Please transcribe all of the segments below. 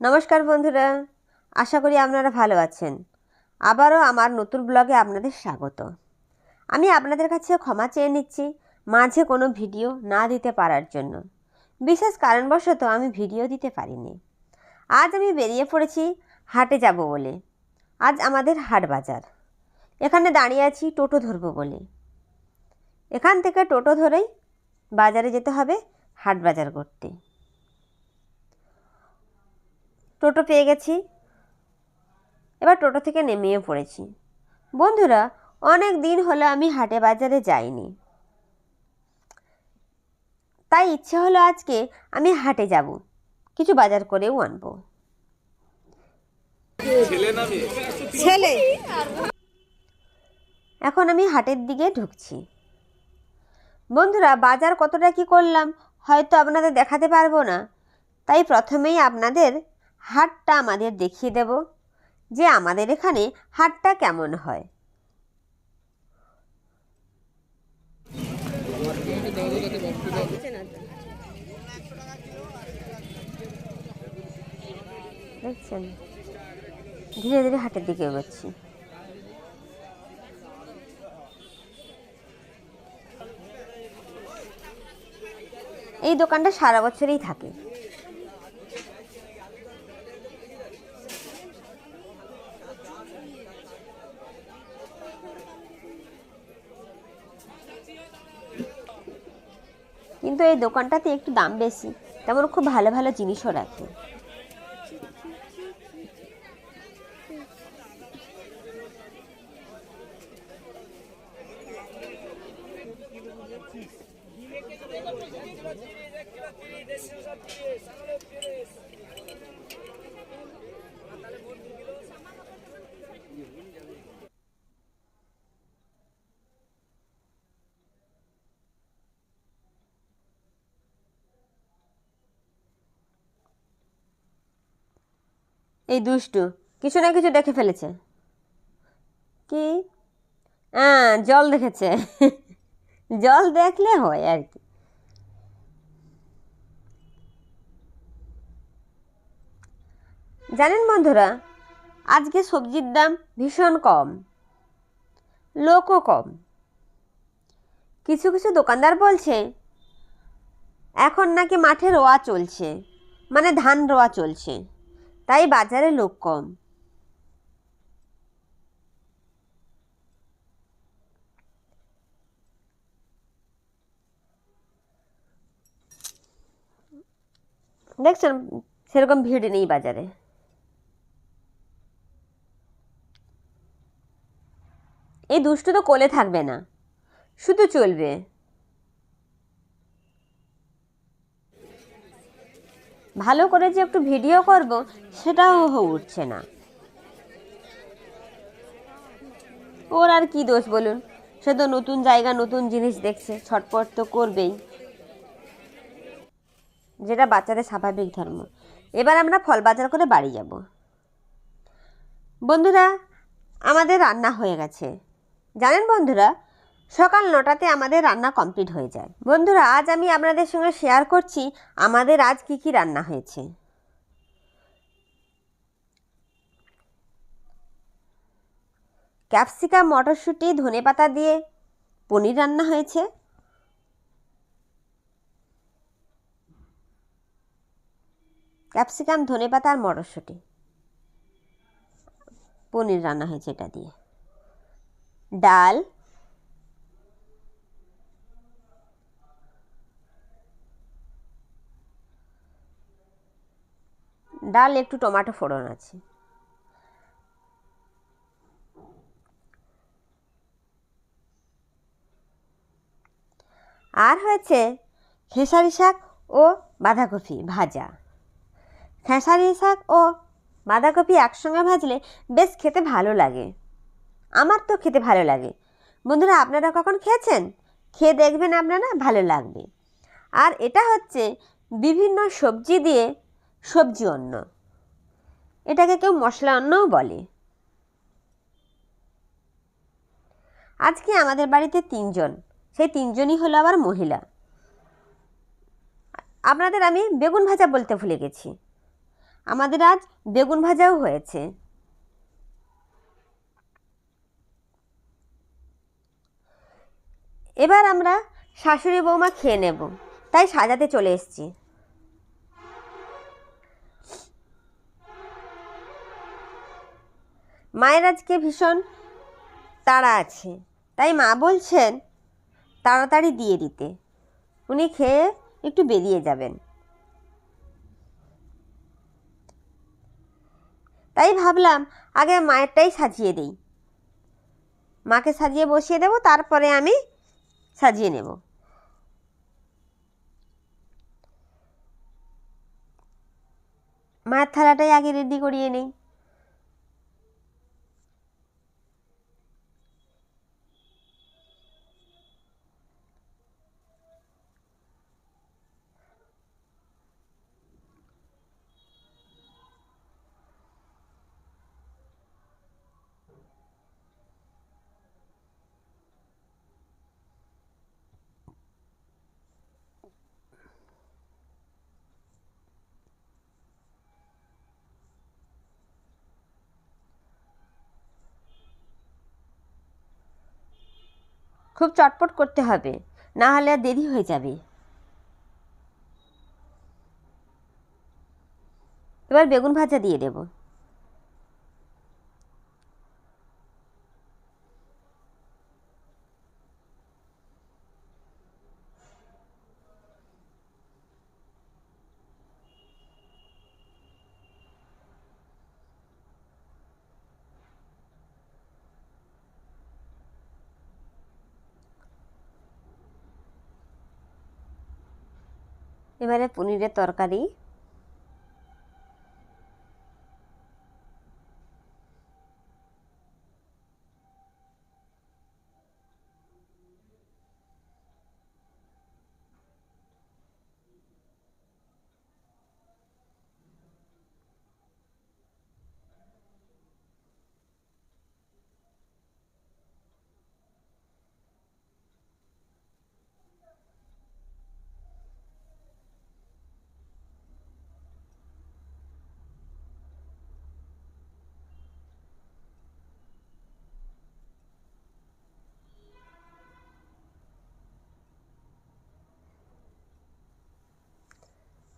নমস্কার বন্ধুরা, আশা করি আপনারা ভালো আছেন। আবারও আমার নতুন ব্লগে আপনাদের স্বাগত। আমি আপনাদের কাছে ক্ষমা চেয়ে নিচ্ছি মাঝে কোনো ভিডিও না দিতে পারার জন্য। বিশেষ কারণবশত আমি ভিডিও দিতে পারিনি। আজ আমি বেরিয়ে পড়েছি হাটে যাব বলে। আজ আমাদের হাট বাজার। এখানে দাঁড়িয়ে আছি টোটো ধরবো বলে। এখান থেকে টোটো ধরেই বাজারে যেতে হবে হাট বাজার করতে। টোটো পেয়ে গেছি, এবার টোটো থেকে নেমেও পড়েছি। বন্ধুরা, অনেক দিন হলো আমি হাটে বাজারে যাইনি, তাই ইচ্ছে হলো আজকে আমি হাটে যাব, কিছু বাজার করেও আনবো। ছেলে। এখন আমি হাটের দিকে ঢুকছি। বন্ধুরা, বাজার কতটা কি করলাম হয়তো আপনাদের দেখাতে পারবো না, তাই প্রথমেই আপনাদের হাটটা আমাদের দেখিয়ে দেব যে আমাদের এখানে হাটটা কেমন হয়। দেখছেন, ধীরে ধীরে হাটের দিকে এগোচ্ছি। এই দোকানটা সারা বছরই থাকে। কিন্তু এই দোকানটাতে একটু দাম বেশি, তেমন খুব ভালো ভালো জিনিসও রাখে। এই দুষ্টু কিছু না কিছু দেখে ফেলেছে। কি? জল দেখেছে। জল দেখলে হয় আর কি। জানেন বন্ধুরা, আজকে সবজির দাম ভীষণ কম, লোকও কম। কিছু কিছু দোকানদার বলছে এখন নাকি মাঠে রোয়া চলছে, মানে ধান রোয়া চলছে, তাই বাজারে লোক কম। দেখছেন, সেরকম ভিড় নেই বাজারে। এই দুষ্টু তো কোলে থাকবে না, শুধু চলবে। ভালো করে যে একটু ভিডিও করব সেটাও হয়ে উঠছে না। ওর আর কি দোষ বলুন, সে তো নতুন জায়গা নতুন জিনিস দেখছে, ছটপট তো করবেই, যেটা বাচ্চাদের স্বাভাবিক ধর্ম। এবার আমরা ফল বাজার করে বাড়ি যাব। বন্ধুরা, আমাদের রান্না হয়ে গেছে। জানেন বন্ধুরা, সকাল 9টাতে আমাদের রান্না কমপ্লিট হয়ে যায়। বন্ধুরা, আজ আমি আপনাদের সঙ্গে শেয়ার করছি আমাদের আজ কি কি রান্না হয়েছে। ক্যাপসিকাম, মটরশুঁটি, ধনেপাতা দিয়ে পনির রান্না হয়েছে। ক্যাপসিকাম, ধনেপাতা আর মটরশুঁটি পনির রান্না হয়েছে এটা দিয়ে। ডাল, ডাল একটু টমেটো ফোড়ন আছে। আর হয়েছে খেসারি শাক ও বাঁধাকপি ভাজা। খেসারি শাক ও বাঁধাকপি একসঙ্গে ভাজলে বেশ খেতে ভালো লাগে, আমার তো খেতে ভালো লাগে। বন্ধুরা, আপনারা কখন খেয়েছেন? খেয়ে দেখবেন, আপনারা ভালো লাগবে। আর এটা হচ্ছে বিভিন্ন সবজি দিয়ে সবজি অন্ন, এটাকে কেউ মশলা অন্নও বলে। আজকে আমাদের বাড়িতে 3জন, সেই 3জনই হলো আবার মহিলা। আপনাদের আমি বেগুন ভাজা বলতে ভুলে গেছি। আমাদের আজ বেগুন ভাজাও হয়েছে। এবার আমরা শাশুড়ি বৌমা খেয়ে নেব, তাই সাজাতে চলে এসেছি। মায়ের আজকে ভীষণ তাড়া আছে, তাই মা বলছেন তাড়াতাড়ি দিয়ে দিতে। উনি খেয়ে একটু বেরিয়ে যাবেন, তাই ভাবলাম আগে মায়েরটাই সাজিয়ে দিই। মাকে সাজিয়ে বসিয়ে দেব, তারপরে আমি সাজিয়ে নেব। মায়ের থালাটাই আগে রেডি করিয়ে নেই। খুব চটপট করতে হবে, না হলে আর দেরি হয়ে যাবে। এবার বেগুন ভাজা দিয়ে দেব। এবারে পনিরের তরকারি।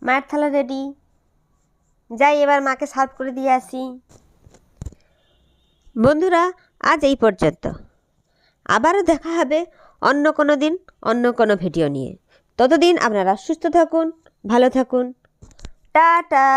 মায়ের থালা রেডি, যাই এবার মাকে সার্ভ করে দিয়ে আসি। বন্ধুরা, আজ এই পর্যন্ত। আবারও দেখা হবে অন্য কোনো দিন অন্য কোনো ভিডিও নিয়ে। ততদিন আপনারা সুস্থ থাকুন, ভালো থাকুন। টাটা।